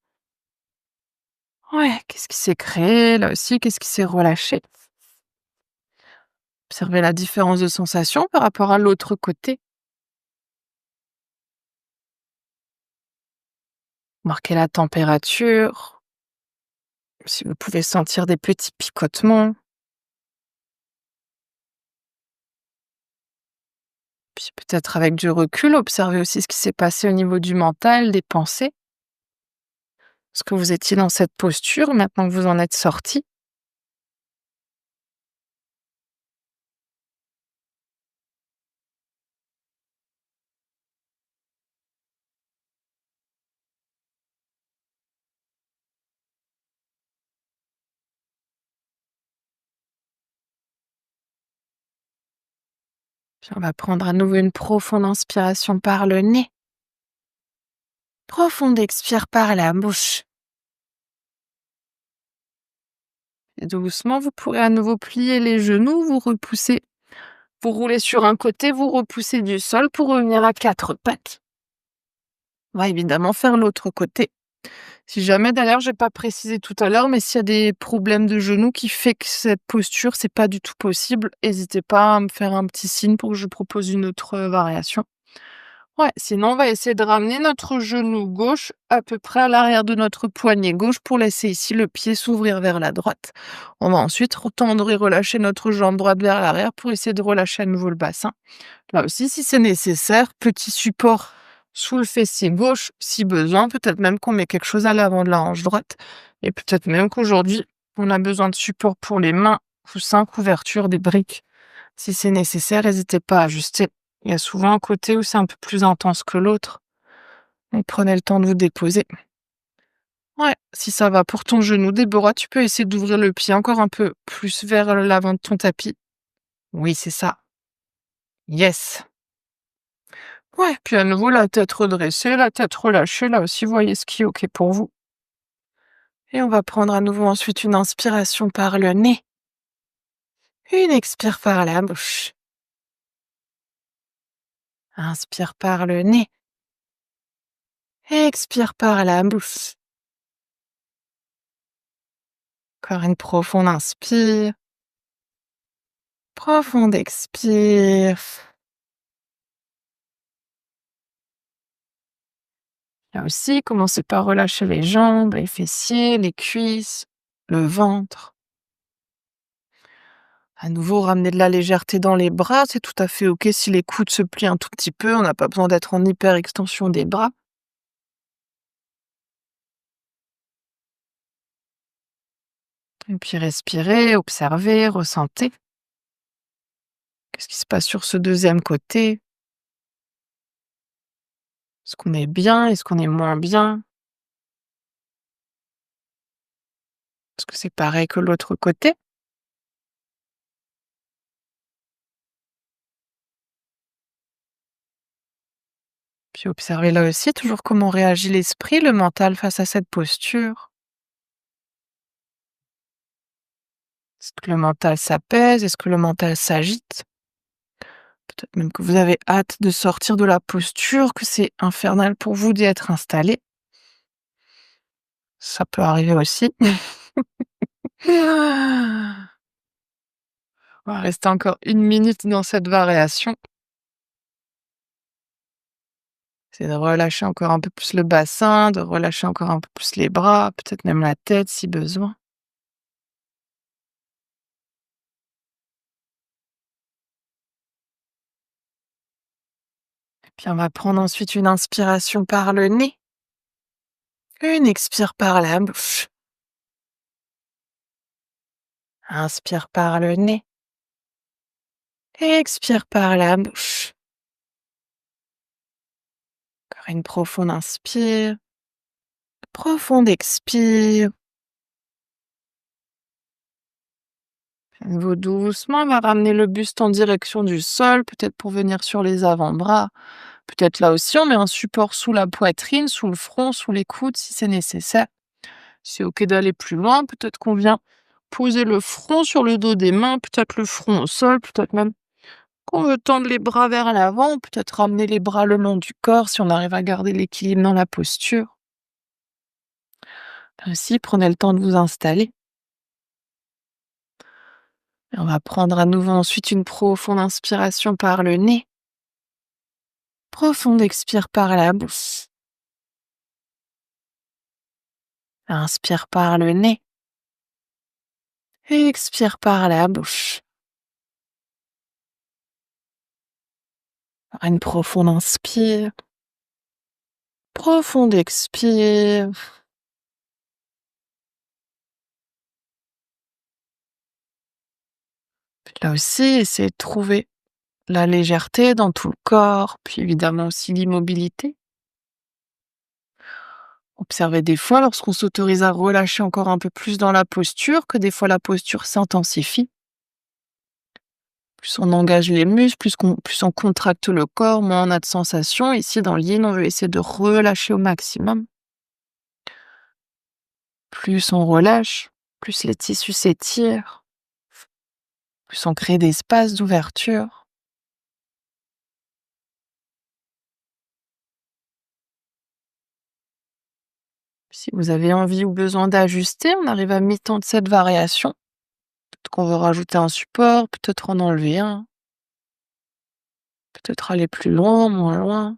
[SPEAKER 1] Ouais, qu'est-ce qui s'est créé là aussi? Qu'est-ce qui s'est relâché? Observez la différence de sensation par rapport à l'autre côté. Marquez la température. Si vous pouvez sentir des petits picotements. Puis peut-être avec du recul, observez aussi ce qui s'est passé au niveau du mental, des pensées. Est-ce que vous étiez dans cette posture maintenant que vous en êtes sorti? Puis on va prendre à nouveau une profonde inspiration par le nez. Profonde expire par la bouche. Et doucement, vous pourrez à nouveau plier les genoux, vous repoussez, vous roulez sur un côté, vous repoussez du sol pour revenir à quatre pattes. On va évidemment faire l'autre côté. Si jamais, d'ailleurs, j'ai pas précisé tout à l'heure, mais s'il y a des problèmes de genoux qui fait que cette posture, c'est pas du tout possible, n'hésitez pas à me faire un petit signe pour que je propose une autre variation. Ouais, sinon on va essayer de ramener notre genou gauche à peu près à l'arrière de notre poignet gauche pour laisser ici le pied s'ouvrir vers la droite. On va ensuite tendre et relâcher notre jambe droite vers l'arrière pour essayer de relâcher à nouveau le bassin. Là aussi, si c'est nécessaire, petit support sous le fessier gauche si besoin, peut-être même qu'on met quelque chose à l'avant de la hanche droite et peut-être même qu'aujourd'hui, on a besoin de support pour les mains, coussins, couverture, des briques. Si c'est nécessaire, n'hésitez pas à ajuster. Il y a souvent un côté où c'est un peu plus intense que l'autre. Donc prenez le temps de vous déposer. Ouais, si ça va pour ton genou, Déborah, tu peux essayer d'ouvrir le pied encore un peu plus vers l'avant de ton tapis. Oui, c'est ça. Yes. Ouais, puis à nouveau, la tête redressée, la tête relâchée, là aussi, voyez ce qui est OK pour vous. Et on va prendre à nouveau ensuite une inspiration par le nez. Une expire par la bouche. Inspire par le nez. Expire par la bouche. Encore une profonde inspire. Profonde expire. Là aussi, commencez par relâcher les jambes, les fessiers, les cuisses, le ventre. À nouveau, ramener de la légèreté dans les bras, c'est tout à fait OK si les coudes se plient un tout petit peu, on n'a pas besoin d'être en hyper extension des bras. Et puis respirez, observez, ressentez. Qu'est-ce qui se passe sur ce deuxième côté? Est-ce qu'on est bien? Est-ce qu'on est moins bien? Est-ce que c'est pareil que l'autre côté? Puis observez là aussi toujours comment réagit l'esprit, le mental face à cette posture. Est-ce que le mental s'apaise? Est-ce que le mental s'agite? Peut-être même que vous avez hâte de sortir de la posture, que c'est infernal pour vous d'y être installé. Ça peut arriver aussi. Ah. On va rester encore 1 minute dans cette variation. C'est de relâcher encore un peu plus le bassin, de relâcher encore un peu plus les bras, peut-être même la tête si besoin. Puis on va prendre ensuite une inspiration par le nez, une expire par la bouche. Inspire par le nez, expire par la bouche. Encore une profonde inspire, profonde expire. À nouveau doucement, on va ramener le buste en direction du sol, peut-être pour venir sur les avant-bras. Peut-être là aussi, on met un support sous la poitrine, sous le front, sous les coudes si c'est nécessaire. Si c'est OK d'aller plus loin, peut-être qu'on vient poser le front sur le dos des mains, peut-être le front au sol, peut-être même qu'on veut tendre les bras vers l'avant, peut-être ramener les bras le long du corps si on arrive à garder l'équilibre dans la posture. Ainsi, prenez le temps de vous installer. Et on va prendre à nouveau ensuite une profonde inspiration par le nez. Profonde expire par la bouche. Inspire par le nez. Expire par la bouche. Une profonde inspire. Profonde expire. Puis là aussi, essayez de trouver la légèreté dans tout le corps, puis évidemment aussi l'immobilité. Observez des fois, lorsqu'on s'autorise à relâcher encore un peu plus dans la posture, que des fois la posture s'intensifie. Plus on engage les muscles, plus on contracte le corps, moins on a de sensations. Ici, dans le yin, on veut essayer de relâcher au maximum. Plus on relâche, plus les tissus s'étirent, plus on crée des espaces d'ouverture. Si vous avez envie ou besoin d'ajuster, on arrive à mi-temps de cette variation. Peut-être qu'on veut rajouter un support, peut-être en enlever un, peut-être aller plus loin, moins loin.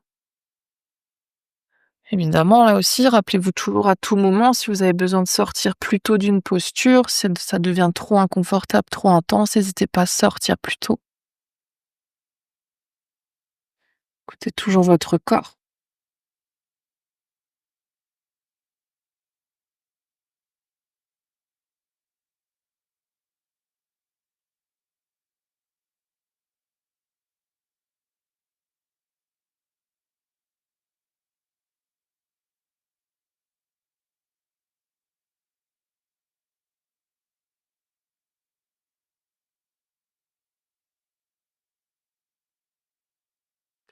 [SPEAKER 1] Évidemment, là aussi, rappelez-vous toujours à tout moment si vous avez besoin de sortir plus tôt d'une posture, si ça devient trop inconfortable, trop intense, n'hésitez pas à sortir plus tôt. Écoutez toujours votre corps.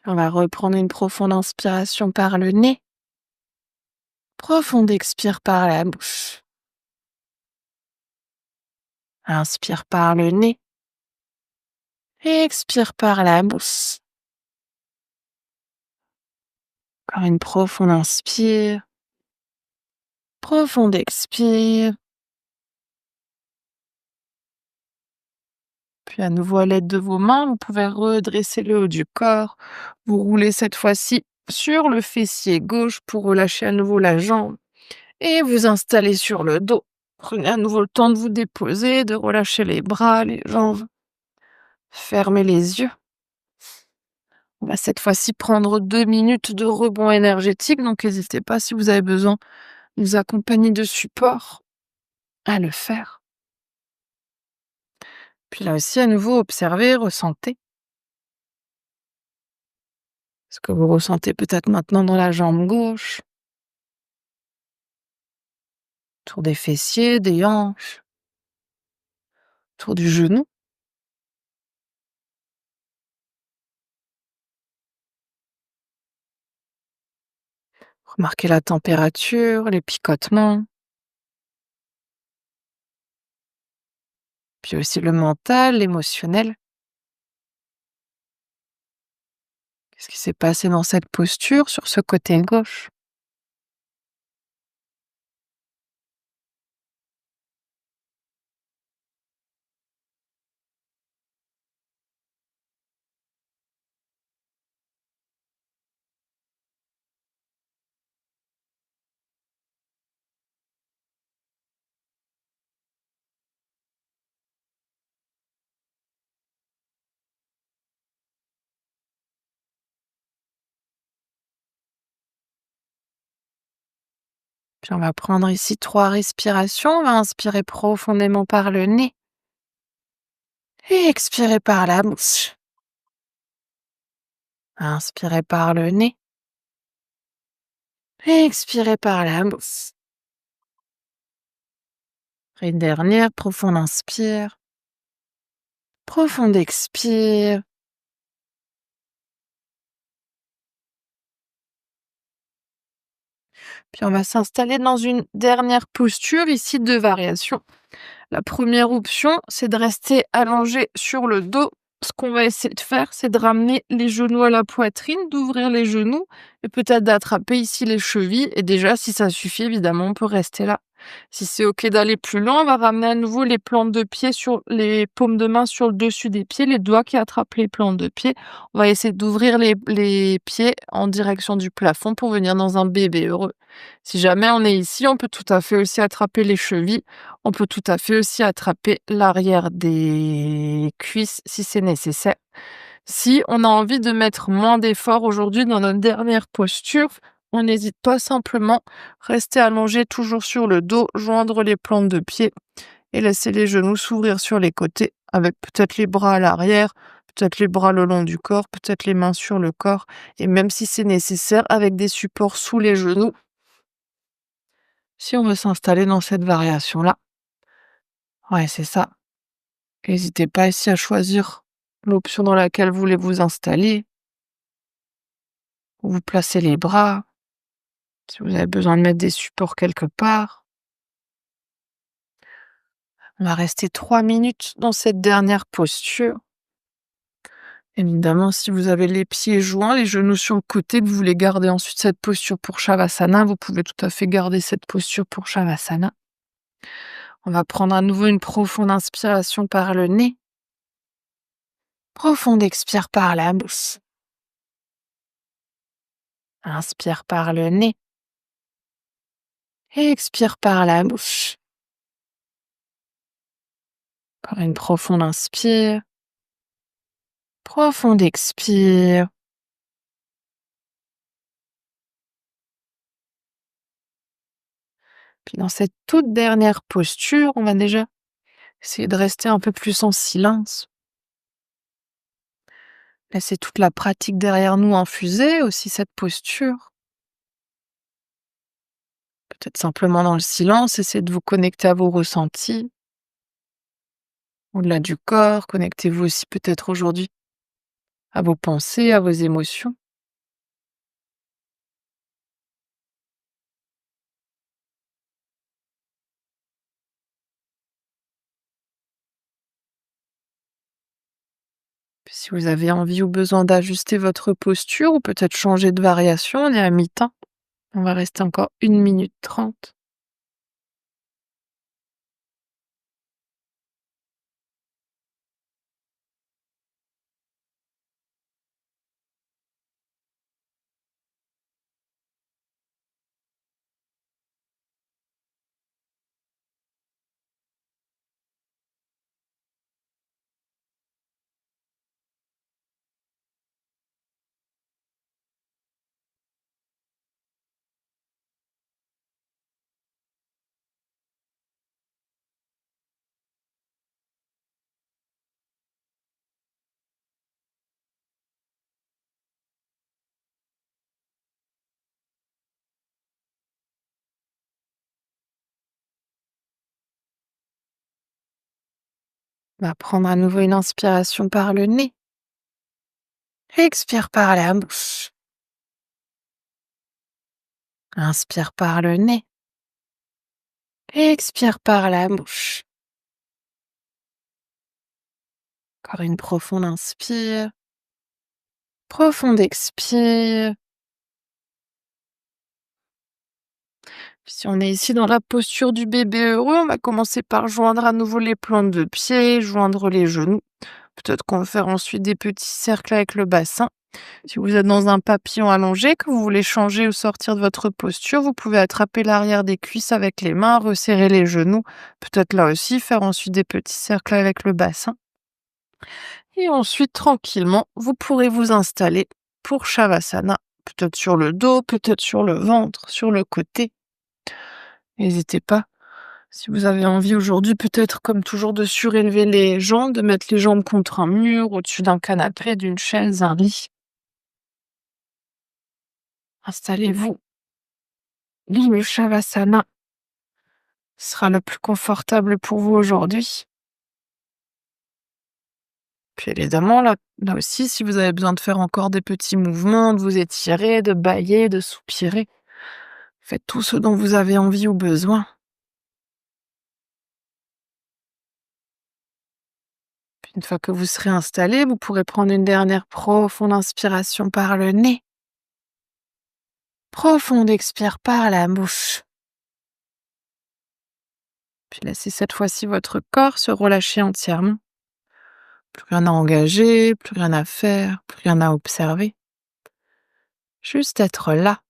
[SPEAKER 1] On va reprendre une profonde inspiration par le nez. Profonde expire par la bouche. Inspire par le nez. Expire par la bouche. Encore une profonde inspire. Profonde expire. Puis à nouveau à l'aide de vos mains, vous pouvez redresser le haut du corps. Vous roulez cette fois-ci sur le fessier gauche pour relâcher à nouveau la jambe et vous installer sur le dos. Prenez à nouveau le temps de vous déposer, de relâcher les bras, les jambes. Fermez les yeux. On va cette fois-ci prendre 2 minutes de rebond énergétique, donc n'hésitez pas si vous avez besoin de nous accompagner de support à le faire. Puis là aussi, à nouveau, observez, ressentez. Ce que vous ressentez peut-être maintenant dans la jambe gauche, autour des fessiers, des hanches, autour du genou. Remarquez la température, les picotements, puis aussi le mental, l'émotionnel. Qu'est-ce qui s'est passé dans cette posture, sur ce côté gauche? Puis on va prendre ici 3 respirations. On va inspirer profondément par le nez et expirer par la bouche. Inspirez par le nez et expirez par la bouche. Une dernière, profonde inspire, profonde expire. Puis on va s'installer dans une dernière posture, ici 2 variations. La première option, c'est de rester allongé sur le dos. Ce qu'on va essayer de faire, c'est de ramener les genoux à la poitrine, d'ouvrir les genoux et peut-être d'attraper ici les chevilles. Et déjà, si ça suffit, évidemment, on peut rester là. Si c'est OK d'aller plus loin, on va ramener à nouveau les plantes de pied sur les paumes de main sur le dessus des pieds, les doigts qui attrapent les plantes de pied. On va essayer d'ouvrir les pieds en direction du plafond pour venir dans un bébé heureux. Si jamais on est ici, on peut tout à fait aussi attraper les chevilles. On peut tout à fait aussi attraper l'arrière des cuisses si c'est nécessaire. Si on a envie de mettre moins d'efforts aujourd'hui dans notre dernière posture, on n'hésite pas, simplement rester allongé toujours sur le dos, joindre les plantes de pied et laisser les genoux s'ouvrir sur les côtés avec peut-être les bras à l'arrière, peut-être les bras le long du corps, peut-être les mains sur le corps et même si c'est nécessaire avec des supports sous les genoux si on veut s'installer dans cette variation-là. Ouais, c'est ça. N'hésitez pas ici à choisir l'option dans laquelle vous voulez vous installer, où vous placez les bras, si vous avez besoin de mettre des supports quelque part. On va rester 3 minutes dans cette dernière posture. Évidemment, si vous avez les pieds joints, les genoux sur le côté, que vous voulez garder ensuite cette posture pour Shavasana, vous pouvez tout à fait garder cette posture pour Shavasana. On va prendre à nouveau une profonde inspiration par le nez. Profonde expire par la bouche. Inspire par le nez. Et expire par la bouche. Encore une profonde inspire. Profonde expire. Puis dans cette toute dernière posture, on va déjà essayer de rester un peu plus en silence. Laisser toute la pratique derrière nous infuser aussi cette posture. Peut-être simplement dans le silence, essayez de vous connecter à vos ressentis. Au-delà du corps, connectez-vous aussi peut-être aujourd'hui à vos pensées, à vos émotions. Puis si vous avez envie ou besoin d'ajuster votre posture ou peut-être changer de variation, on est à mi-temps. On va rester encore 1 minute 30. On va prendre à nouveau une inspiration par le nez. Expire par la bouche. Inspire par le nez. Expire par la bouche. Encore une profonde inspire. Profonde expire. Puis si on est ici dans la posture du bébé heureux, on va commencer par joindre à nouveau les plantes de pied, joindre les genoux. Peut-être qu'on va faire ensuite des petits cercles avec le bassin. Si vous êtes dans un papillon allongé, que vous voulez changer ou sortir de votre posture, vous pouvez attraper l'arrière des cuisses avec les mains, resserrer les genoux. Peut-être là aussi faire ensuite des petits cercles avec le bassin. Et ensuite, tranquillement, vous pourrez vous installer pour Shavasana. Peut-être sur le dos, peut-être sur le ventre, sur le côté. N'hésitez pas. Si vous avez envie aujourd'hui, peut-être comme toujours, de surélever les jambes, de mettre les jambes contre un mur, au-dessus d'un canapé, d'une chaise, un lit. Installez-vous. Le Shavasana sera le plus confortable pour vous aujourd'hui. Puis évidemment, là aussi, si vous avez besoin de faire encore des petits mouvements, de vous étirer, de bâiller, de soupirer, faites tout ce dont vous avez envie ou besoin. Puis une fois que vous serez installé, vous pourrez prendre une dernière profonde inspiration par le nez. Profonde expire par la bouche. Puis laissez cette fois-ci votre corps se relâcher entièrement. Plus rien à engager, plus rien à faire, plus rien à observer. Juste être là.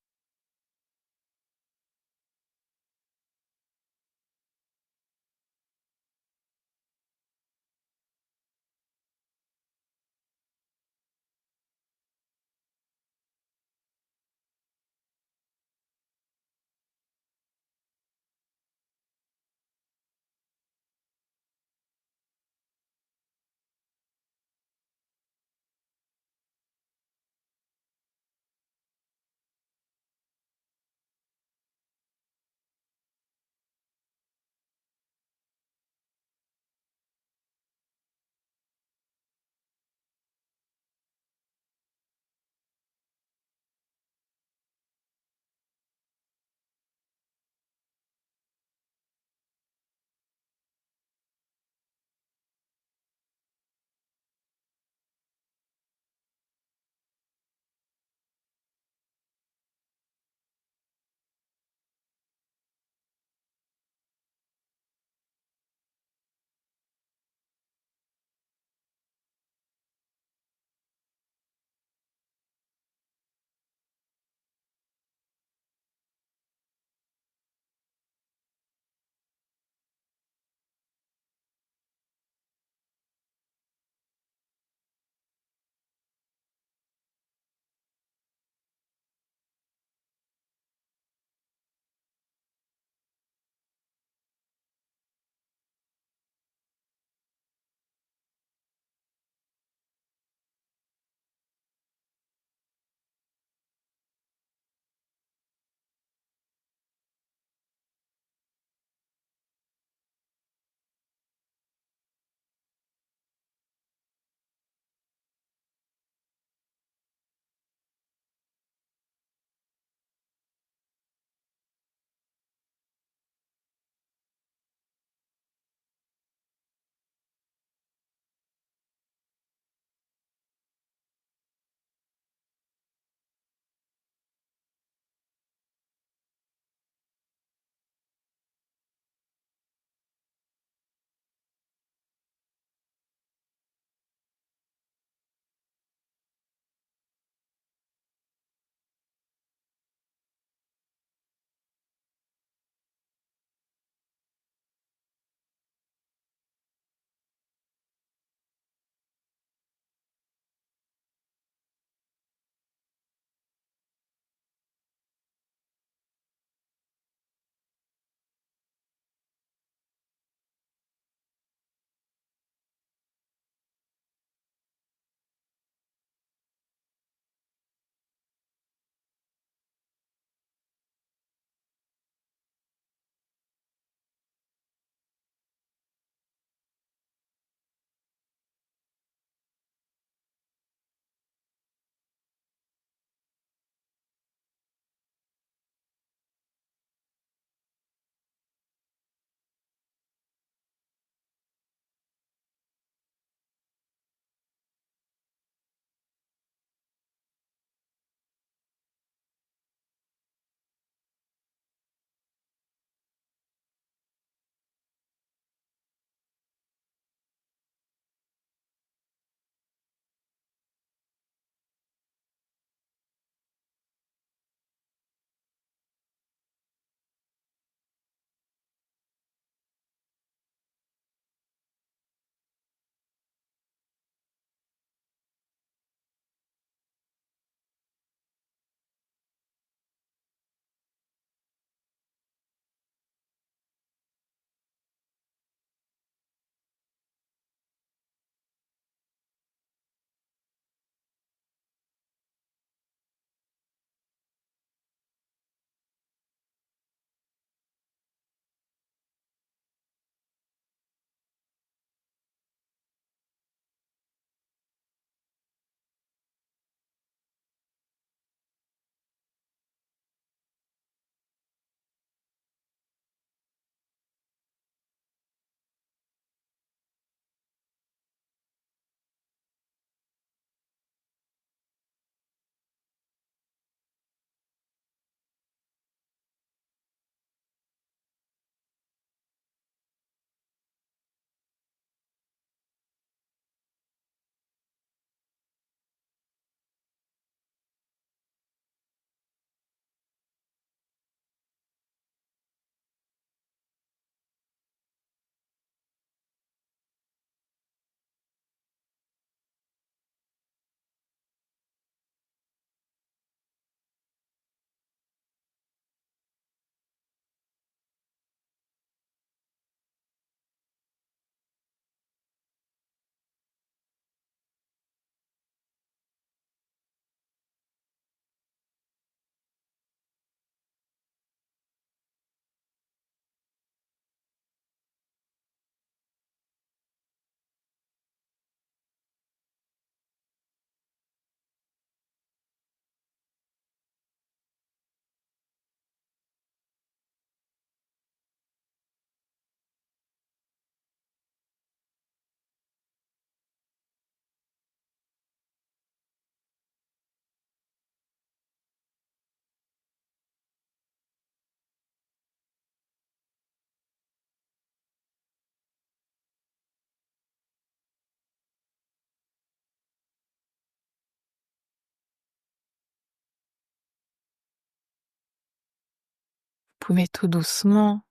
[SPEAKER 1] pouvez tout doucement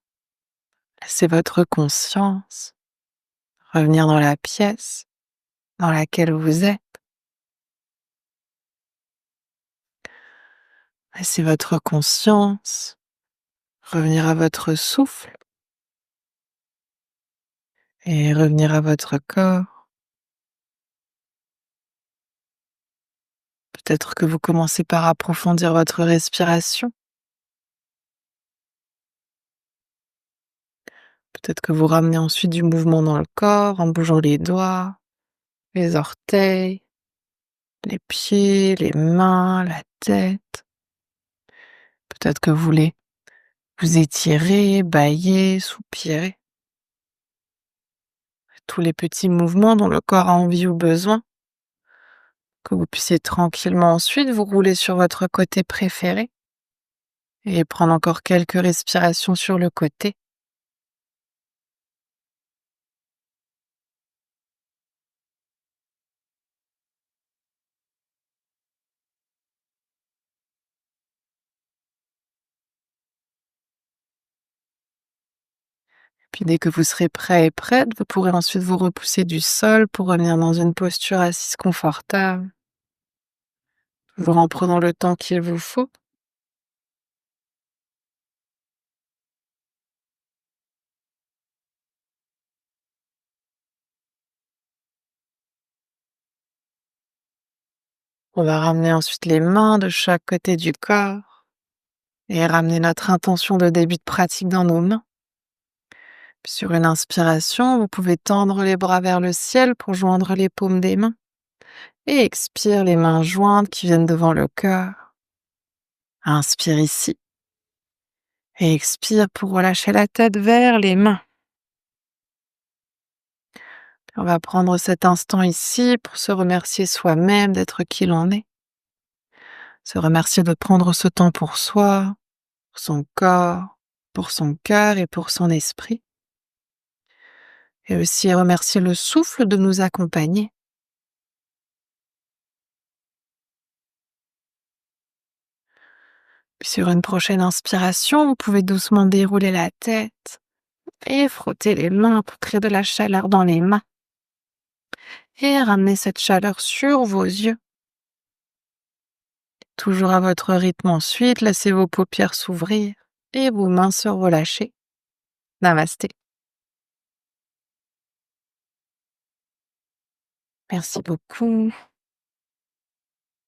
[SPEAKER 1] laisser votre conscience revenir dans la pièce dans laquelle vous êtes. Laissez votre conscience revenir à votre souffle et revenir à votre corps. Peut-être que vous commencez par approfondir votre respiration. Peut-être que vous ramenez ensuite du mouvement dans le corps en bougeant les doigts, les orteils, les pieds, les mains, la tête. Peut-être que vous voulez vous étirer, bâiller, soupirer. Tous les petits mouvements dont le corps a envie ou besoin. Que vous puissiez tranquillement ensuite vous rouler sur votre côté préféré et prendre encore quelques respirations sur le côté. Puis dès que vous serez prêt et prête, vous pourrez ensuite vous repousser du sol pour revenir dans une posture assise confortable, toujours en prenant le temps qu'il vous faut. On va ramener ensuite les mains de chaque côté du corps et ramener notre intention de début de pratique dans nos mains. Puis sur une inspiration, vous pouvez tendre les bras vers le ciel pour joindre les paumes des mains. Et expire les mains jointes qui viennent devant le cœur. Inspire ici. Et expire pour relâcher la tête vers les mains. On va prendre cet instant ici pour se remercier soi-même d'être qui l'on est. Se remercier de prendre ce temps pour soi, pour son corps, pour son cœur et pour son esprit. Et aussi remercier le souffle de nous accompagner. Puis sur une prochaine inspiration, vous pouvez doucement dérouler la tête et frotter les mains pour créer de la chaleur dans les mains. Et ramenez cette chaleur sur vos yeux. Toujours à votre rythme ensuite, laissez vos paupières s'ouvrir et vos mains se relâcher. Namasté. Merci beaucoup.